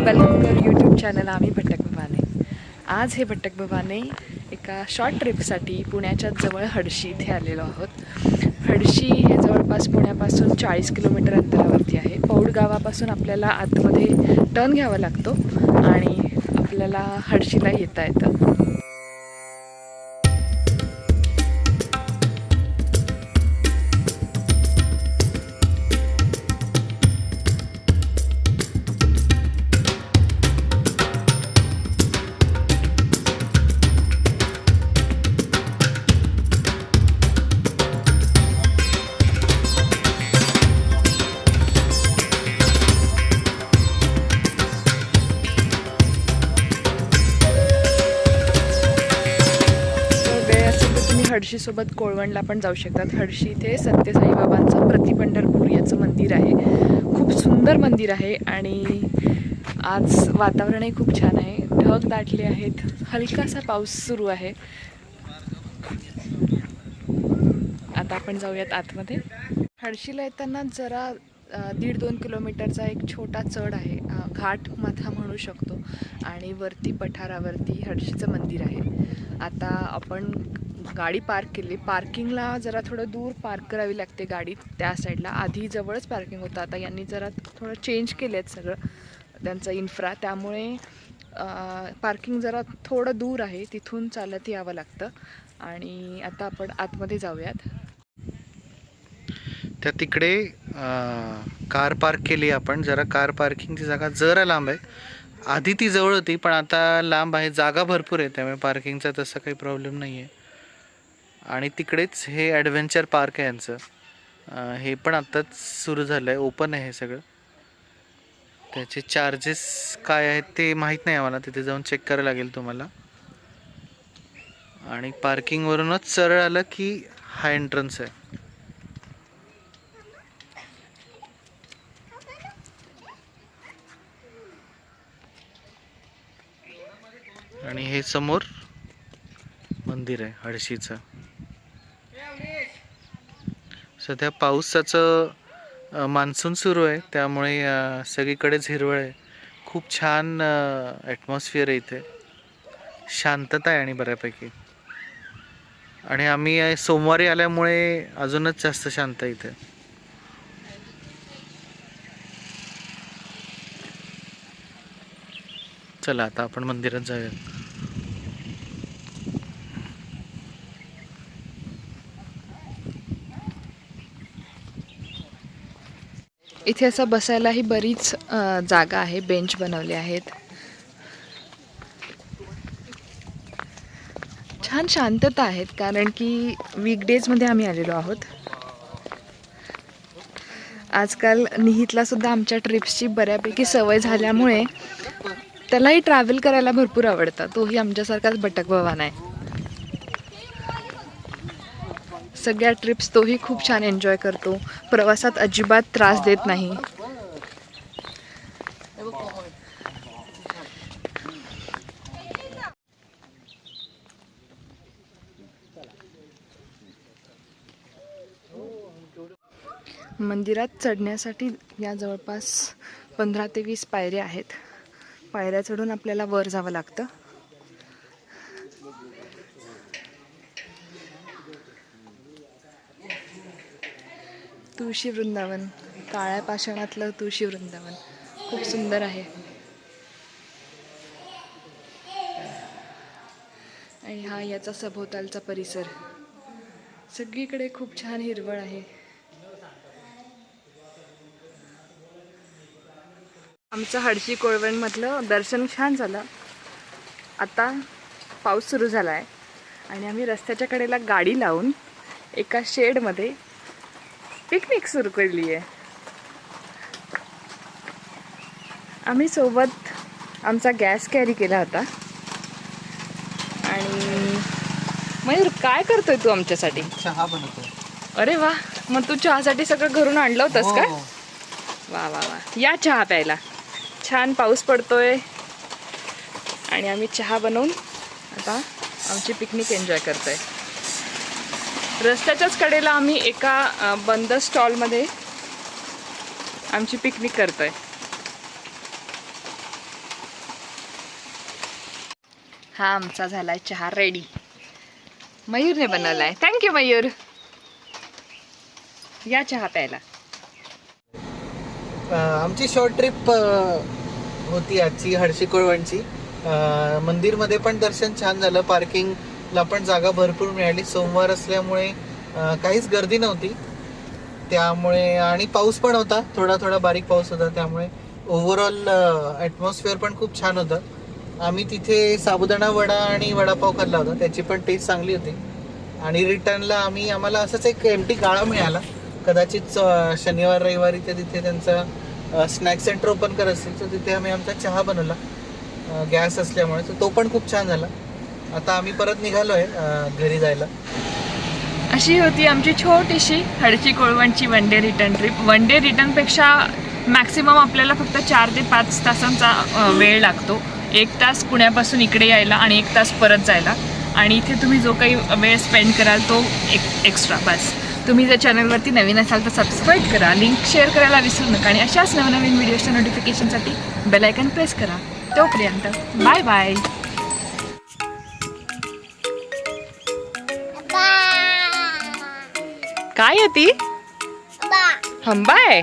Welcome to YouTube channel आम्ही भटक भवाने। आज हे भटक भवाने एका शॉर्ट ट्रिपसाठी पुण्याच्या जवळ हडशी इथे आलेलो आहोत। हडशी हे जवळपास पुण्यापासून 40 किलोमीटर अंतरावरती आहे। पौड गावापासून आपल्याला आतमध्ये टर्न घ्यावा लागतो आणि आपल्याला हडशीला येता येतं। हडशीसोबत कोळवणला पण जाऊ शकतात। हडशी इथे सत्य साईबाबांचं प्रति पंढरपूर याचं मंदिर आहे। खूप सुंदर मंदिर आहे आणि आज वातावरणही खूप छान आहे। ढग दाटले आहेत, हलकासा पाऊस सुरू आहे। आता आपण जाऊयात आतमध्ये। हडशीला येताना जरा 1.5-2 किलोमीटरचा एक छोटा चढ आहे, घाट माथा म्हणू शकतो आणि वरती पठारावरती हडशीचं मंदिर आहे। आता आपण गाडी पार्क केली। पार्किंगला जरा थोडं दूर पार्क करावी लागते गाडी त्या साईडला। आधी जवळच पार्किंग होतं, आता यांनी जरा थोडं चेंज केलं आहे सगळं त्यांचं इन्फ्रा, त्यामुळे पार्किंग जरा थोडं दूर आहे, तिथून चालत यावं लागतं। आणि आता आपण आतमध्ये जाऊयात। त्या तिकडे कार पार्क केली आपण। जरा कार पार्किंगची जागा जरा लांब आहे, आधी ती जवळ होती पण आता लांब आहे, जागा भरपूर आहे, त्यामुळे पार्किंगचा तसा काही प्रॉब्लेम नाही आहे। आणि तिकडेच हे ॲडव्हेंचर पार्क आहे यांचं, हे पण आत्ताच सुरू झालं आहे, ओपन आहे हे सगळं। त्याचे चार्जेस काय आहेत ते माहीत नाही आम्हाला, तिथे जाऊन चेक करायला लागेल तुम्हाला। आणि पार्किंगवरूनच सरळ आलं की हा एंट्रन्स आहे। आणि हे समोर मंदिर आहे हडशीचं। सध्या पावसाचं मान्सून सुरू आहे, त्यामुळे सगळीकडेच हिरवळ आहे। खूप छान ॲटमॉस्फिअर आहे इथे, शांतता आहे आणि बऱ्यापैकी। आणि आम्ही सोमवारी आल्यामुळे अजूनच जास्त शांत आहे इथे। चला आता आपण मंदिरात जाऊया। इथे असं बसायलाही बरीच जागा आहे, बेंच बनवले आहेत। छान शांतता आहेत, कारण की वीकडेजमध्ये आम्ही आलेलो आहोत। आजकाल निहितला सुद्धा आमच्या ट्रिप्सची बऱ्यापैकी सवय झाल्यामुळे त्यालाही ट्रॅव्हल करायला भरपूर आवडतं। तोही आमच्यासारखाच भटक भवाना आहे। सगळ्या ट्रिप्स तोही खूप छान एन्जॉय करतो, प्रवासात अजिबात त्रास देत नाही। मंदिरात चढण्यासाठी या जवळपास 15 ते 20 पायऱ्या आहेत। पायऱ्या चढून आपल्याला वर जावं लागतं। तुळशी वृंदावन, काळ्या पाषाणातलं तुळशी वृंदावन खूप सुंदर आहे। आणि हा याचा सभोवतालचा परिसर, सगळीकडे खूप छान हिरवळ आहे। आमचं हडशी कोळवणमधलं दर्शन छान झालं। आता पाऊस सुरू झाला आहे आणि आम्ही रस्त्याच्या कडेला गाडी लावून एका शेडमध्ये पिकनिक सुरू केली आहे। आम्ही सोबत आमचा गॅस कॅरी केला होता। आणि मयूर, काय करतोय तू आमच्यासाठी? चहा बनवतोय। अरे वा, मग तू चहासाठी सगळं घरून आणलं होतंस का? वा वा वा, या चहा प्यायला। छान पाऊस पडतोय आणि आम्ही चहा बनवून आता आमची पिकनिक एन्जॉय करतोय। रस्त्याच्याच कडेला आम्ही एका बंद स्टॉलमध्ये आमची पिकनिक करतोय। हा आमचा झालाय चहा रेडी. मयूरने बनवलाय. थँक्यू मयूर. या चहा प्यायला. आमची शॉर्ट ट्रिप होती आजची हडशी कोळवणची. मंदिरमध्ये पण दर्शन छान झालं. पार्किंगला पण जागा भरपूर मिळाली. सोमवार असल्यामुळे काहीच गर्दी नव्हती त्यामुळे, आणि पाऊस पण होता, थोडा थोडा बारीक पाऊस होता, त्यामुळे ओव्हरऑल ॲटमॉस्फिअर पण खूप छान होतं. आम्ही तिथे साबुदाणा वडा आणि वडापाव खाल्ला होता, त्याची पण टेस्ट चांगली होती. आणि रिटर्नला आम्हाला असंच एक एमटी गाळा मिळाला. कदाचित शनिवार रविवारी ते तिथे त्यांचा स्नॅक सेंटर ओपन करत असेल, तर तिथे आम्ही आमचा चहा बनवला गॅस असल्यामुळे, तर तो पण खूप छान झाला. आता आम्ही परत निघालो आहे घरी जायला. अशी होती आमची छोटीशी हडशी कोळवणची one day return trip. One day रिटर्नपेक्षा मॅक्सिमम आपल्याला फक्त 4 ते 5 तासांचा वेळ लागतो. 1 तास पुण्यापासून इकडे यायला आणि 1 तास परत जायला. आणि इथे तुम्ही जो काही वेळ स्पेंड कराल तो एक्स्ट्रा बस. तुम्ही जर चॅनलवरती नवीन असाल तर सबस्क्राईब करा, लिंक शेअर करायला विसरू नका आणि अशाच नवनवीन व्हिडिओच्या नोटिफिकेशनसाठी बेल आयकन प्रेस करा. तोपर्यंत बाय बाय. काय आहे ती? हंबा आहे.